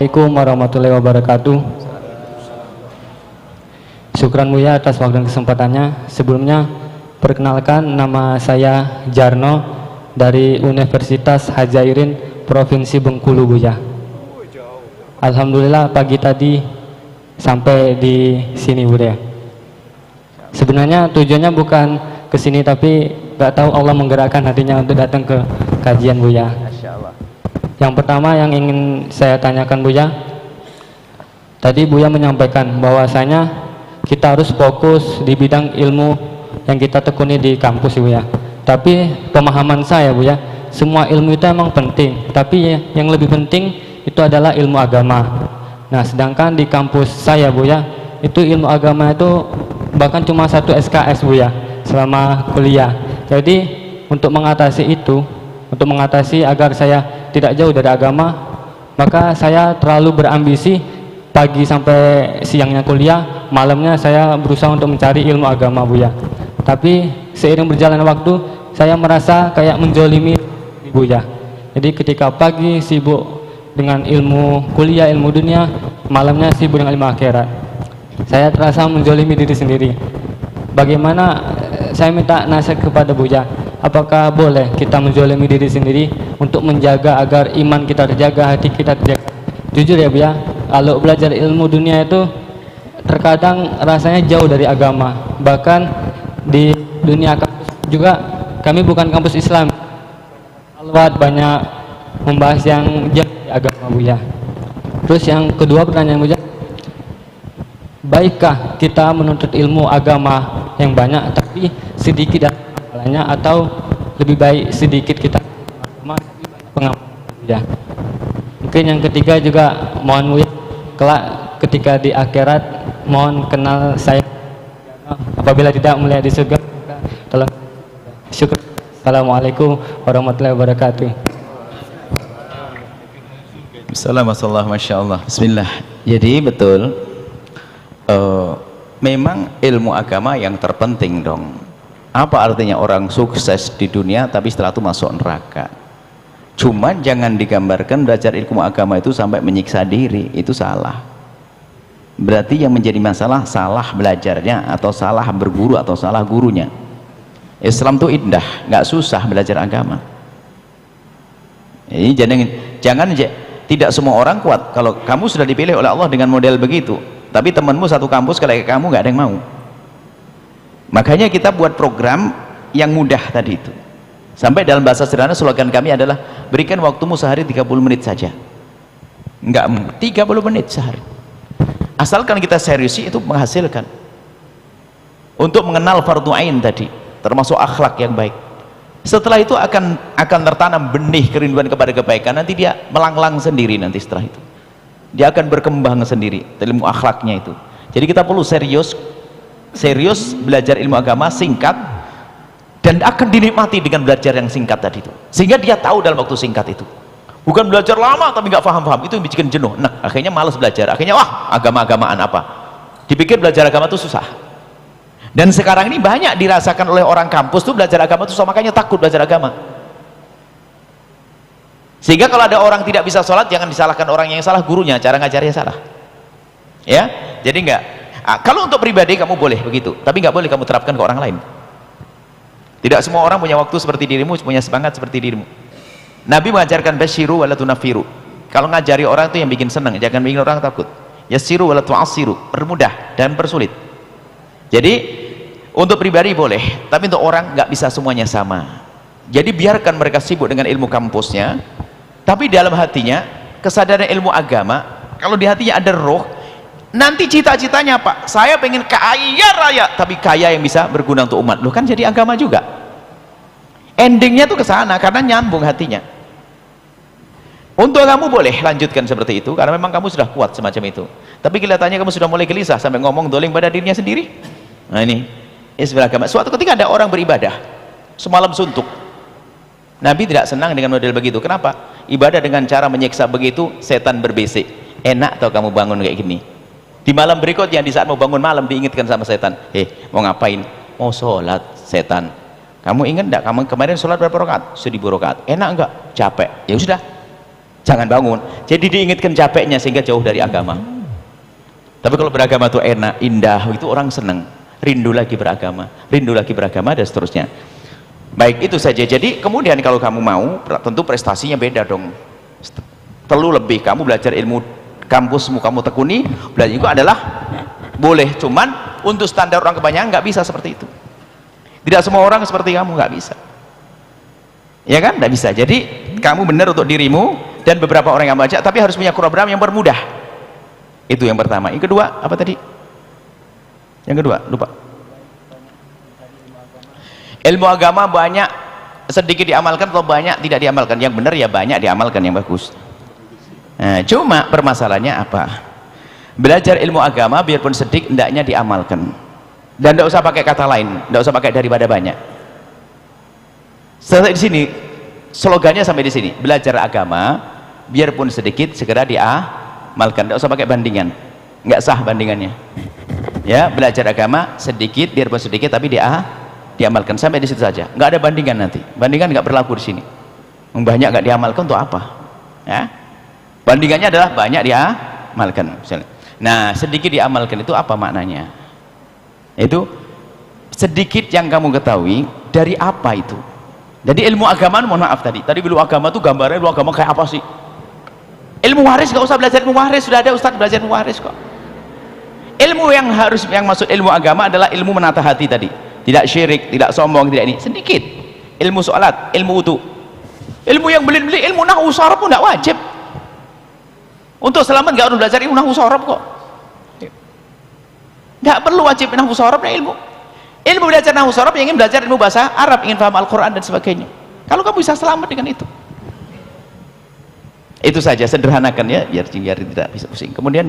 Assalamualaikum warahmatullahi wabarakatuh. Syukran Buya atas waktu dan kesempatannya. Sebelumnya perkenalkan, nama saya Jarno dari Universitas Hajairin Provinsi Bengkulu Buya. Alhamdulillah pagi tadi sampai di sini Buya. Sebenarnya tujuannya bukan ke sini, tapi gak tahu Allah menggerakkan hatinya untuk datang ke kajian Buya. Yang pertama yang ingin saya tanyakan Buya, tadi Buya menyampaikan bahwasanya kita harus fokus di bidang ilmu yang kita tekuni di kampus Buya. Tapi pemahaman saya Buya, semua ilmu itu emang penting, tapi yang lebih penting itu adalah ilmu agama. Nah, sedangkan di kampus saya Buya, itu ilmu agama itu bahkan cuma 1 SKS Buya selama kuliah. Jadi untuk mengatasi itu, untuk mengatasi agar saya tidak jauh dari agama, maka saya terlalu berambisi. Pagi sampai siangnya kuliah, malamnya saya berusaha untuk mencari ilmu agama Buya. Tapi seiring berjalannya waktu, saya merasa kayak menjolimi Buya. Jadi ketika pagi sibuk dengan ilmu kuliah, ilmu dunia, malamnya sibuk dengan ilmu akhirat, saya terasa menjolimi diri sendiri. Bagaimana, saya minta nasihat kepada Buya, apakah boleh kita menjolimi diri sendiri untuk menjaga agar iman kita terjaga, hati kita terjaga? Jujur ya Buya, kalau belajar ilmu dunia itu terkadang rasanya jauh dari agama. Bahkan di dunia kampus juga, kami bukan kampus Islam, banyak membahas yang jauh dari agama Buya. Terus yang kedua pertanyaan Buya, baikkah kita menuntut ilmu agama yang banyak tapi sedikit dalam amalannya, atau lebih baik sedikit kita agama tapi banyak pengamalan Buya? Mungkin yang ketiga juga mohon Buya, kelak ketika di akhirat mohon kenal saya, apabila tidak melihat di surga tolong. Syukur. Assalamualaikum warahmatullahi wabarakatuh. Assalamualaikum, Masya Allah. Bismillah. Jadi betul, memang ilmu agama yang terpenting dong. Apa artinya orang sukses di dunia tapi setelah itu masuk neraka? Cuma jangan digambarkan belajar ilmu agama itu sampai menyiksa diri, itu salah. Berarti yang menjadi masalah salah belajarnya, atau salah berguru, atau salah gurunya. Islam itu indah, nggak susah belajar agama. Jadi jangan tidak semua orang kuat. Kalau kamu sudah dipilih oleh Allah dengan model begitu, tapi temanmu satu kampus kayak kamu nggak ada yang mau. Makanya kita buat program yang mudah tadi itu. Sampai dalam bahasa sederhana slogan kami adalah berikan waktumu sehari 30 menit saja. Enggak, 30 menit sehari. Asalkan kita serius, itu menghasilkan. Untuk mengenal fardu ain tadi, termasuk akhlak yang baik. Setelah itu akan tertanam benih kerinduan kepada kebaikan. Nanti dia melanglang sendiri nanti setelah itu. Dia akan berkembang sendiri ilmu akhlaknya itu. Jadi kita perlu serius belajar ilmu agama singkat, dan akan dinikmati dengan belajar yang singkat tadi itu, sehingga dia tahu dalam waktu singkat itu. Bukan belajar lama tapi nggak paham-paham, itu yang bikin jenuh. Nah, akhirnya malas belajar, akhirnya wah agama-agamaan apa, dipikir belajar agama itu susah. Dan sekarang ini banyak dirasakan oleh orang kampus tuh, belajar agama itu susah, makanya takut belajar agama. Sehingga kalau ada orang tidak bisa sholat, jangan disalahkan orang yang salah, gurunya, cara ngajarnya salah ya. Jadi enggak, kalau untuk pribadi kamu boleh begitu, tapi nggak boleh kamu terapkan ke orang lain. Tidak semua orang punya waktu seperti dirimu, punya semangat seperti dirimu. Nabi mengajarkan basyiru wala tunafiru. Kalau ngajari orang itu yang bikin senang, jangan bikin orang takut. Yassiru wala tu'assiru, permudah dan persulit. Jadi untuk pribadi boleh, tapi untuk orang nggak bisa semuanya sama. Jadi biarkan mereka sibuk dengan ilmu kampusnya, tapi dalam hatinya kesadaran ilmu agama. Kalau di hatinya ada roh, nanti cita-citanya Pak, saya pengen kaya raya, tapi kaya yang bisa berguna untuk umat. Loh, kan jadi agama juga. Endingnya tuh ke sana karena nyambung hatinya. Untuk kamu boleh lanjutkan seperti itu karena memang kamu sudah kuat semacam itu. Tapi kelihatannya kamu sudah mulai gelisah sampai ngomong doling pada dirinya sendiri. Nah ini agama. Suatu ketika ada orang beribadah semalam suntuk. Nabi tidak senang dengan model begitu. Kenapa? Ibadah dengan cara menyiksa begitu, setan berbisik. Enak tau kamu bangun kayak gini. Di malam berikutnya, di saat mau bangun malam, diingatkan sama setan, mau ngapain? Mau sholat. Setan, kamu ingat enggak kamu kemarin sholat berapa rakaat? 1000 rakaat. Enak enggak? Capek. Ya sudah, jangan bangun. Jadi diingatkan capeknya sehingga jauh dari agama. Tapi kalau beragama itu enak, indah, itu orang senang, rindu lagi beragama, dan seterusnya. Baik, itu saja. Jadi kemudian kalau kamu mau, tentu prestasinya beda dong. Perlu lebih, kamu belajar ilmu kampusmu, kamu tekuni, belajar itu adalah boleh, cuman untuk standar orang kebanyakan nggak bisa seperti itu. Tidak semua orang seperti kamu, nggak bisa. Ya kan? Nggak bisa. Jadi kamu benar untuk dirimu dan beberapa orang yang baca, tapi harus punya program yang bermudah. Itu yang pertama. Yang kedua, apa tadi? Yang kedua, lupa. Ilmu agama banyak sedikit diamalkan atau banyak tidak diamalkan? Yang benar ya banyak diamalkan, yang bagus. Nah, cuma permasalahannya apa? Belajar ilmu agama biarpun sedikit hendaknya diamalkan. Dan tidak usah pakai kata lain, tidak usah pakai daripada banyak. Sampai di sini slogannya, sampai di sini. Belajar agama biarpun sedikit segera diamalkan, tidak usah pakai bandingan. Nggak sah bandingannya. Ya, belajar agama sedikit biarpun sedikit tapi diamalkan, sampai di situ saja. Nggak ada bandingan nanti. Bandingan nggak berlaku di sini. Banyak nggak diamalkan untuk apa? Ya. Bandingannya adalah banyak diamalkan. Misalnya. Nah, sedikit diamalkan itu apa maknanya? Itu sedikit yang kamu ketahui dari apa itu? Jadi ilmu agama, mohon maaf tadi ilmu agama itu gambarnya ilmu agama kayak apa sih? Ilmu waris nggak usah belajar ilmu waris, sudah ada ustadz belajar ilmu waris kok. Ilmu yang maksud ilmu agama adalah ilmu menata hati tadi. Tidak syirik, tidak sombong, tidak ini. Sedikit. Ilmu sholat, ilmu wudu. Ilmu yang beli-beli, ilmu nahwu sharaf pun tidak wajib. Untuk selamat nggak harus belajar ilmu nahwu sharaf kok. Nggak perlu wajib nahwu sharaf ya ilmu. Ilmu belajar nahwu sharaf yang ingin belajar ilmu bahasa Arab, ingin paham Al-Quran dan sebagainya. Kalau kamu bisa selamat dengan itu. Itu saja, sederhanakan ya, biar tidak bisa pusing. Kemudian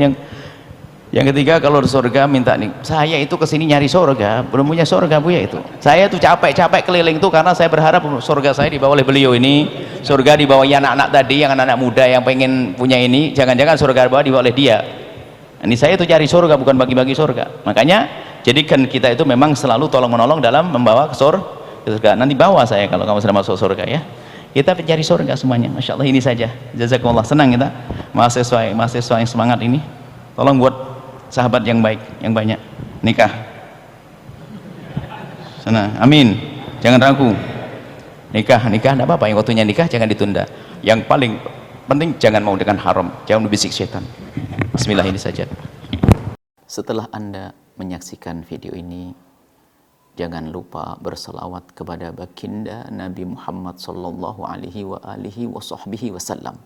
yang ketiga, kalau di surga minta nih, saya itu kesini nyari surga, belum punya surga Bu ya itu. Saya tuh capek-capek keliling tuh karena saya berharap surga saya dibawa oleh beliau ini, surga dibawa anak-anak tadi, yang anak-anak muda yang pengen punya ini, jangan-jangan surga dibawa oleh dia. Ini saya itu cari surga, bukan bagi-bagi surga. Makanya jadikan kita itu memang selalu tolong-menolong dalam membawa ke surga. Nanti bawa saya kalau kamu sudah masuk surga ya. Kita mencari surga semuanya. Masya Allah, ini saja. Jazakumullah, senang kita mahasiswa yang semangat ini. Tolong buat sahabat yang baik, yang banyak. Nikah sana, amin, jangan ragu. Nikah tidak apa-apa, yang waktunya nikah jangan ditunda. Yang paling penting jangan mau dengan haram, jangan membisik setan. Bismillah, ini saja. Setelah Anda menyaksikan video ini, jangan lupa berselawat kepada baginda Nabi Muhammad sallallahu alaihi wasallam.